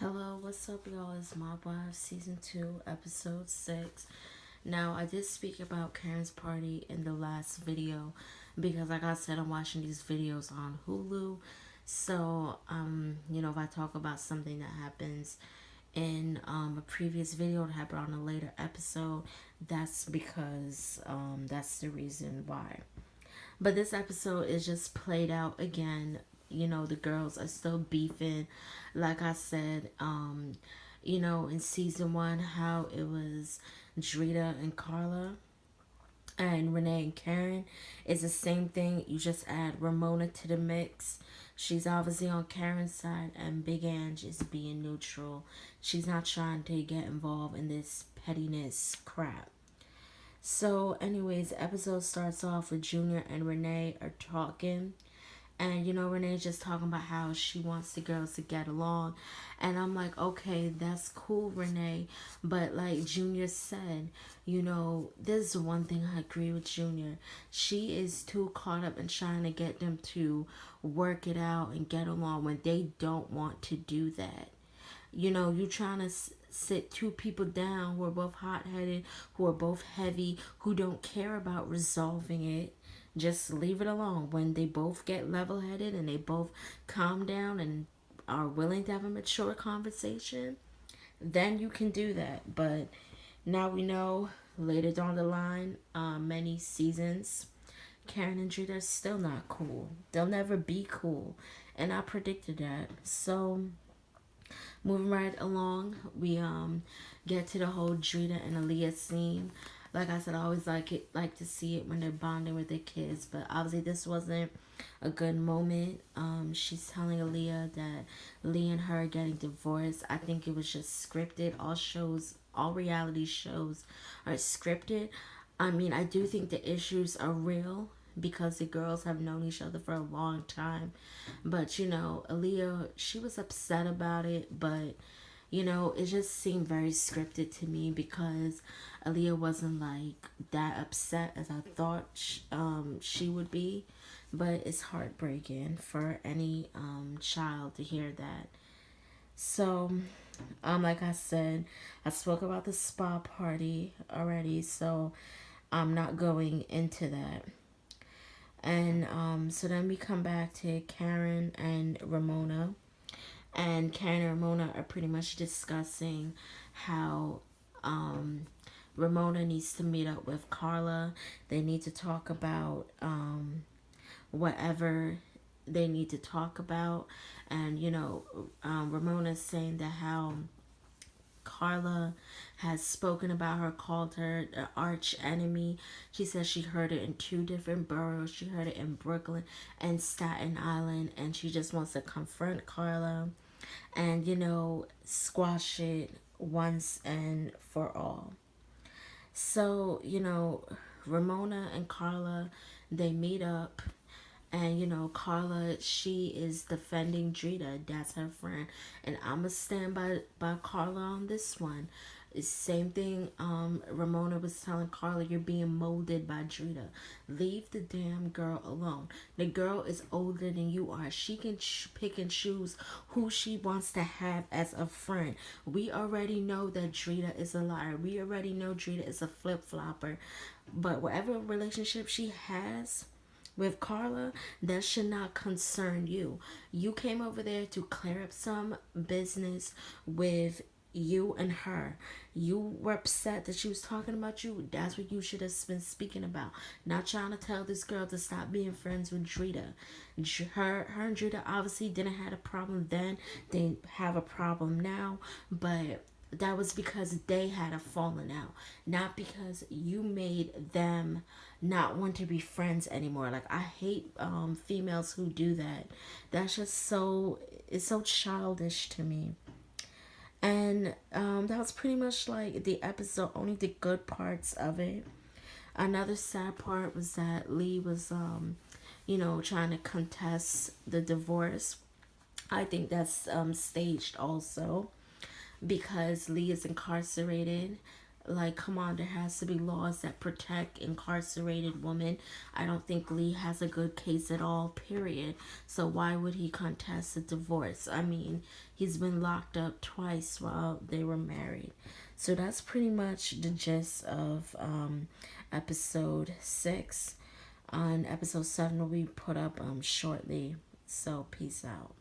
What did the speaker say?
Hello, what's up, y'all? It's Mob Wives Season 2, Episode 6. Now, I did speak about Karen's party in the last video because, like I said, I'm watching these videos on Hulu. So, if I talk about something that happens in a previous video that happened on a later episode, that's because that's the reason why. But this episode is just played out again. The girls are still beefing. Like I said, in season one, how it was Drita and Carla and Renee and Karen. It's the same thing. You just add Ramona to the mix. She's obviously on Karen's side, and Big Ange is being neutral. She's not trying to get involved in this pettiness crap. So, anyways, the episode starts off with Junior and Renee are talking. And Renee's just talking about how she wants the girls to get along. And I'm like, okay, that's cool, Renee. But like Junior said, this is one thing I agree with Junior. She is too caught up in trying to get them to work it out and get along when they don't want to do that. You trying to sit two people down who are both hot-headed, who are both heavy, who don't care about resolving it. Just leave it alone. When they both get level-headed and they both calm down and are willing to have a mature conversation, then you can do that. But now we know later down the line, many seasons, Karen and Judah are still not cool. They'll never be cool. And I predicted that. So moving right along, we get to the whole Drita and Aaliyah scene. Like I said, I always like to see it when they're bonding with their kids, but obviously this wasn't a good moment. She's telling Aaliyah that Lee and her are getting divorced. I think it was just scripted. All reality shows are scripted. I mean, I do think the issues are real because the girls have known each other for a long time. But Aaliyah, she was upset about it, but it just seemed very scripted to me because Aaliyah wasn't like that upset as I thought she would be. But it's heartbreaking for any child to hear that. So, like I said, I spoke about the spa party already, so I'm not going into that. And so then we come back to Karen and Ramona. And Karen and Ramona are pretty much discussing how Ramona needs to meet up with Carla. They need to talk about whatever they need to talk about. And, Ramona's saying that how Carla has spoken about her, called her the arch enemy. She says she heard it in two different boroughs. She heard it in Brooklyn and Staten Island, and she just wants to confront Carla and, squash it once and for all. So, Ramona and Carla, they meet up, and Carla, she is defending Drita. That's her friend, and I'ma stand by Carla on this one. It's same thing. Ramona was telling Carla, "You're being molded by Drita. Leave the damn girl alone. The girl is older than you are. She can pick and choose who she wants to have as a friend. We already know that Drita is a liar. We already know Drita is a flip flopper. But whatever relationship she has." With Carla, that should not concern you. You came over there to clear up some business with you and her. You were upset that she was talking about you. That's what you should have been speaking about. Not trying to tell this girl to stop being friends with Drita. Her and Drita obviously didn't have a problem then. They have a problem now, but that was because they had a falling out, not because you made them not want to be friends anymore. Like, I hate females who do that. That's just it's so childish to me. And that was pretty much like the episode, only the good parts of it. Another sad part was that Lee was trying to contest the divorce. I think that's staged also because Lee is incarcerated. Like, come on, there has to be laws that protect incarcerated women. I don't think Lee has a good case at all, period. So why would he contest a divorce? I mean, he's been locked up twice while they were married. So that's pretty much the gist of episode 6. On episode 7 will be put up shortly. So peace out.